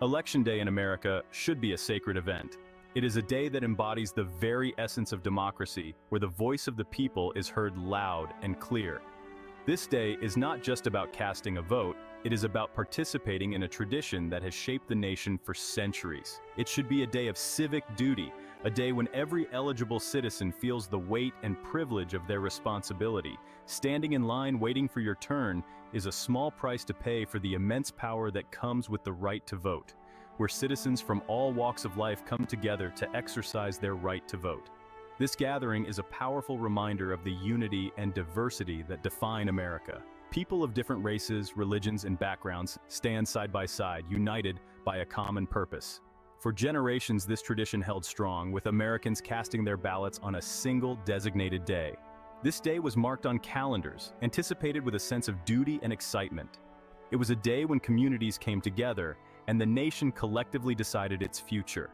Election Day in America should be a sacred event. It is a day that embodies the very essence of democracy, where the voice of the people is heard loud and clear. This day is not just about casting a vote, it is about participating in a tradition that has shaped the nation for centuries. It should be a day of civic duty, a day when every eligible citizen feels the weight and privilege of their responsibility. Standing in line waiting for your turn is a small price to pay for the immense power that comes with the right to vote, where citizens from all walks of life come together to exercise their right to vote. This gathering is a powerful reminder of the unity and diversity that define America. People of different races, religions, and backgrounds stand side by side, united by a common purpose. For generations, this tradition held strong, with Americans casting their ballots on a single designated day. This day was marked on calendars, anticipated with a sense of duty and excitement. It was a day when communities came together and the nation collectively decided its future.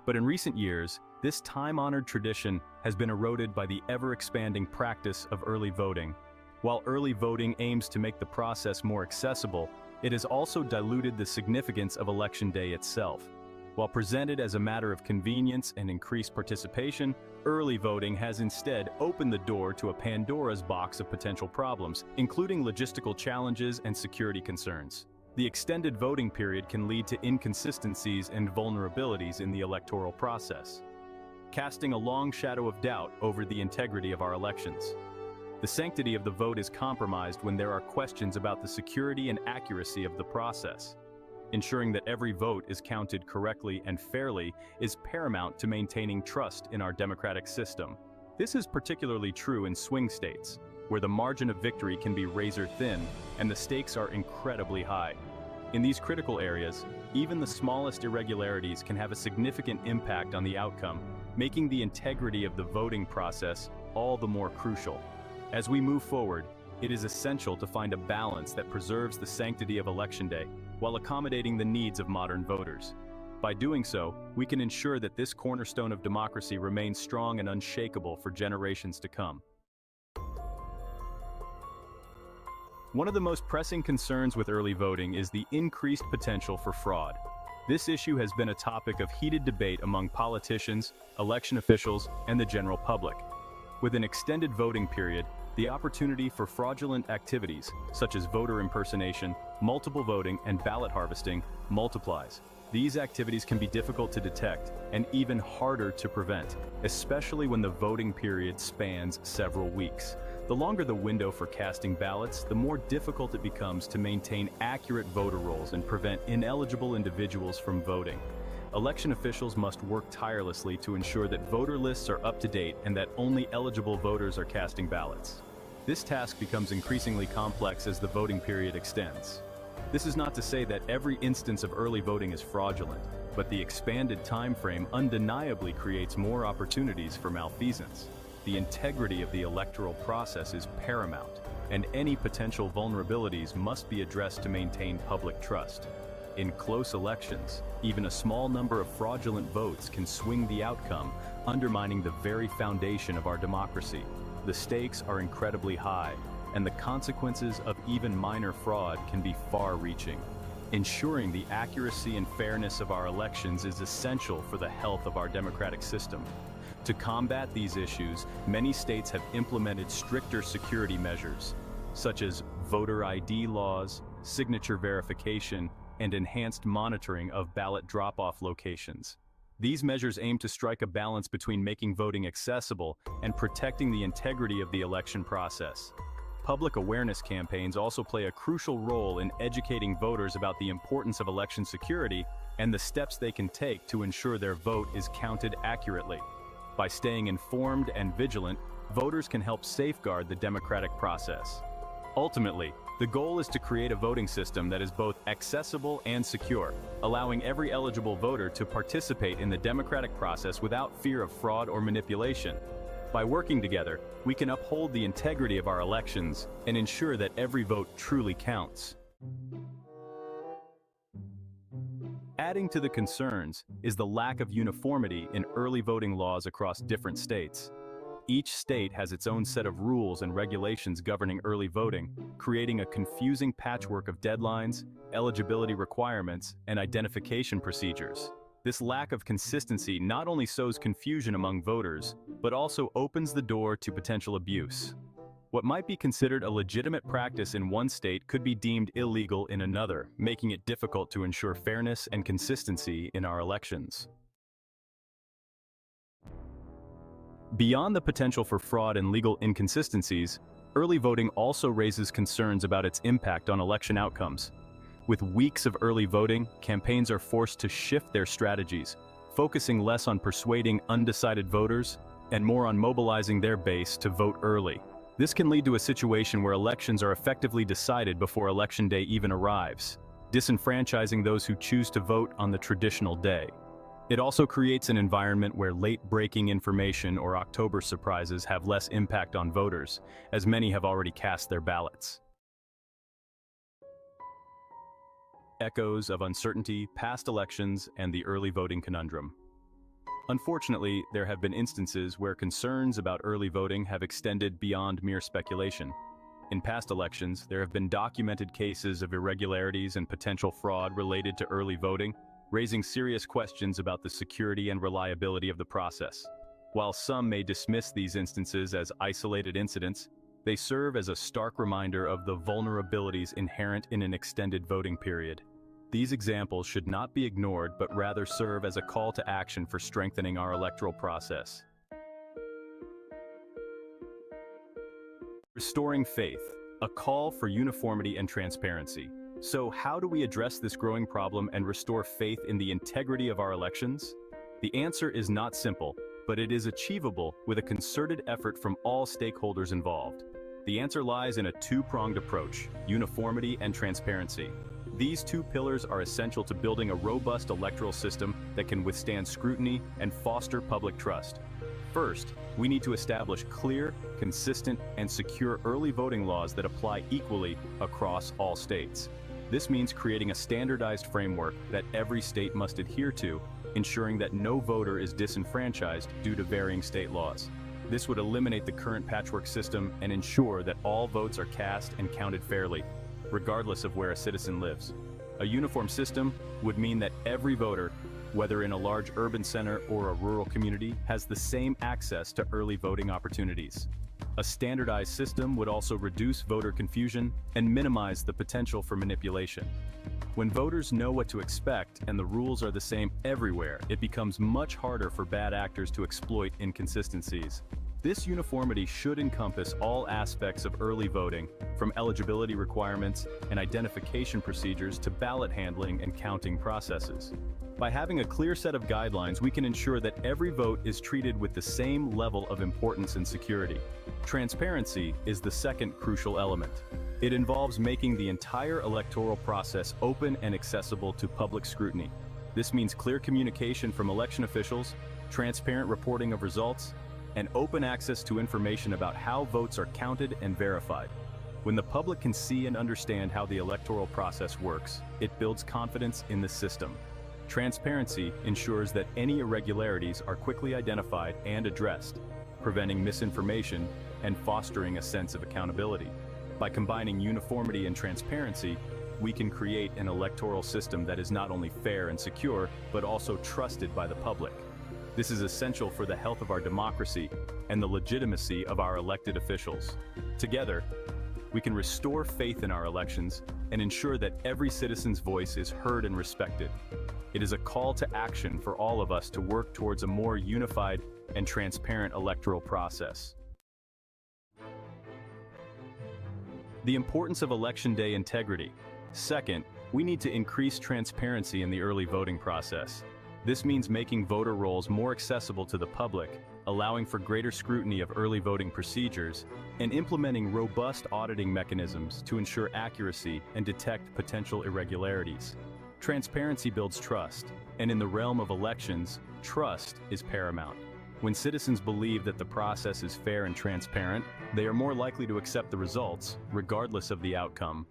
But in recent years, this time-honored tradition has been eroded by the ever-expanding practice of early voting. While early voting aims to make the process more accessible, it has also diluted the significance of Election Day itself. While presented as a matter of convenience and increased participation, early voting has instead opened the door to a Pandora's box of potential problems, including logistical challenges and security concerns. The extended voting period can lead to inconsistencies and vulnerabilities in the electoral process, casting a long shadow of doubt over the integrity of our elections. The sanctity of the vote is compromised when there are questions about the security and accuracy of the process. Ensuring that every vote is counted correctly and fairly is paramount to maintaining trust in our democratic system. This is particularly true in swing states, where the margin of victory can be razor-thin and the stakes are incredibly high. In these critical areas, even the smallest irregularities can have a significant impact on the outcome, making the integrity of the voting process all the more crucial. As we move forward, it is essential to find a balance that preserves the sanctity of Election Day while accommodating the needs of modern voters. By doing so, we can ensure that this cornerstone of democracy remains strong and unshakable for generations to come. One of the most pressing concerns with early voting is the increased potential for fraud. This issue has been a topic of heated debate among politicians, election officials, and the general public. With an extended voting period, the opportunity for fraudulent activities, such as voter impersonation, multiple voting, and ballot harvesting, multiplies. These activities can be difficult to detect and even harder to prevent, especially when the voting period spans several weeks. The longer the window for casting ballots, the more difficult it becomes to maintain accurate voter rolls and prevent ineligible individuals from voting. Election officials must work tirelessly to ensure that voter lists are up to date and that only eligible voters are casting ballots. This task becomes increasingly complex as the voting period extends. This is not to say that every instance of early voting is fraudulent, but the expanded time frame undeniably creates more opportunities for malfeasance. The integrity of the electoral process is paramount, and any potential vulnerabilities must be addressed to maintain public trust. In close elections, even a small number of fraudulent votes can swing the outcome, undermining the very foundation of our democracy. The stakes are incredibly high, and the consequences of even minor fraud can be far-reaching. Ensuring the accuracy and fairness of our elections is essential for the health of our democratic system. To combat these issues, many states have implemented stricter security measures, such as voter ID laws, signature verification, and enhanced monitoring of ballot drop-off locations. These measures aim to strike a balance between making voting accessible and protecting the integrity of the election process. Public awareness campaigns also play a crucial role in educating voters about the importance of election security and the steps they can take to ensure their vote is counted accurately. By staying informed and vigilant, voters can help safeguard the democratic process. Ultimately, the goal is to create a voting system that is both accessible and secure, allowing every eligible voter to participate in the democratic process without fear of fraud or manipulation. By working together, we can uphold the integrity of our elections and ensure that every vote truly counts. Adding to the concerns is the lack of uniformity in early voting laws across different states. Each state has its own set of rules and regulations governing early voting, creating a confusing patchwork of deadlines, eligibility requirements, and identification procedures. This lack of consistency not only sows confusion among voters, but also opens the door to potential abuse. What might be considered a legitimate practice in one state could be deemed illegal in another, making it difficult to ensure fairness and consistency in our elections. Beyond the potential for fraud and legal inconsistencies, early voting also raises concerns about its impact on election outcomes. With weeks of early voting, campaigns are forced to shift their strategies, focusing less on persuading undecided voters and more on mobilizing their base to vote early. This can lead to a situation where elections are effectively decided before Election Day even arrives, disenfranchising those who choose to vote on the traditional day. It also creates an environment where late-breaking information or October surprises have less impact on voters, as many have already cast their ballots. Echoes of uncertainty, past elections, and the early voting conundrum. Unfortunately, there have been instances where concerns about early voting have extended beyond mere speculation. In past elections, there have been documented cases of irregularities and potential fraud related to early voting, raising serious questions about the security and reliability of the process. While some may dismiss these instances as isolated incidents, they serve as a stark reminder of the vulnerabilities inherent in an extended voting period. These examples should not be ignored, but rather serve as a call to action for strengthening our electoral process. Restoring faith, a call for uniformity and transparency. So, how do we address this growing problem and restore faith in the integrity of our elections? The answer is not simple, but it is achievable with a concerted effort from all stakeholders involved. The answer lies in a two-pronged approach: uniformity and transparency. These two pillars are essential to building a robust electoral system that can withstand scrutiny and foster public trust. First, we need to establish clear, consistent, and secure early voting laws that apply equally across all states. This means creating a standardized framework that every state must adhere to, ensuring that no voter is disenfranchised due to varying state laws. This would eliminate the current patchwork system and ensure that all votes are cast and counted fairly, regardless of where a citizen lives. A uniform system would mean that every voter, whether in a large urban center or a rural community, has the same access to early voting opportunities. A standardized system would also reduce voter confusion and minimize the potential for manipulation. When voters know what to expect and the rules are the same everywhere, it becomes much harder for bad actors to exploit inconsistencies. This uniformity should encompass all aspects of early voting, from eligibility requirements and identification procedures to ballot handling and counting processes. By having a clear set of guidelines, we can ensure that every vote is treated with the same level of importance and security. Transparency is the second crucial element. It involves making the entire electoral process open and accessible to public scrutiny. This means clear communication from election officials, transparent reporting of results, and open access to information about how votes are counted and verified. When the public can see and understand how the electoral process works, it builds confidence in the system. Transparency ensures that any irregularities are quickly identified and addressed, preventing misinformation and fostering a sense of accountability. By combining uniformity and transparency, we can create an electoral system that is not only fair and secure, but also trusted by the public. This is essential for the health of our democracy and the legitimacy of our elected officials. Together, we can restore faith in our elections and ensure that every citizen's voice is heard and respected. It is a call to action for all of us to work towards a more unified and transparent electoral process. The importance of Election Day integrity. Second, we need to increase transparency in the early voting process. This means making voter rolls more accessible to the public, allowing for greater scrutiny of early voting procedures, and implementing robust auditing mechanisms to ensure accuracy and detect potential irregularities. Transparency builds trust, and in the realm of elections, trust is paramount. When citizens believe that the process is fair and transparent, they are more likely to accept the results, regardless of the outcome.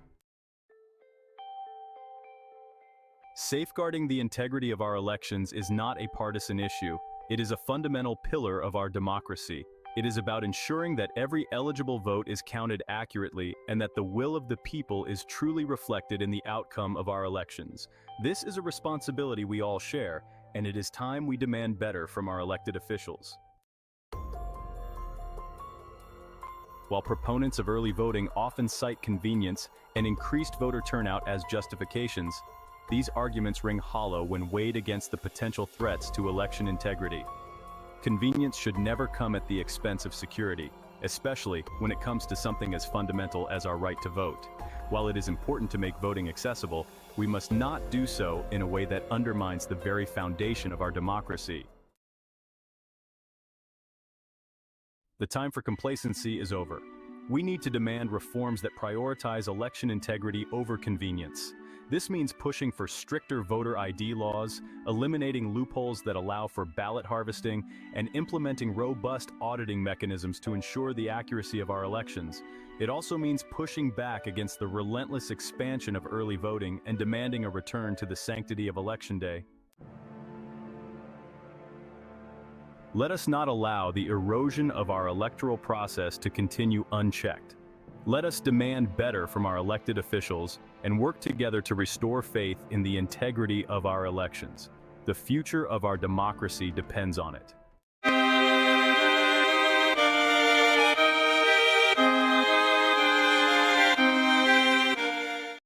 Safeguarding the integrity of our elections is not a partisan issue. It is a fundamental pillar of our democracy. It is about ensuring that every eligible vote is counted accurately and that the will of the people is truly reflected in the outcome of our elections. This is a responsibility we all share, and it is time we demand better from our elected officials. While proponents of early voting often cite convenience and increased voter turnout as justifications, these arguments ring hollow when weighed against the potential threats to election integrity. Convenience should never come at the expense of security, especially when it comes to something as fundamental as our right to vote. While it is important to make voting accessible, we must not do so in a way that undermines the very foundation of our democracy. The time for complacency is over. We need to demand reforms that prioritize election integrity over convenience. This means pushing for stricter voter ID laws, eliminating loopholes that allow for ballot harvesting, and implementing robust auditing mechanisms to ensure the accuracy of our elections. It also means pushing back against the relentless expansion of early voting and demanding a return to the sanctity of Election Day. Let us not allow the erosion of our electoral process to continue unchecked. Let us demand better from our elected officials and work together to restore faith in the integrity of our elections. The future of our democracy depends on it.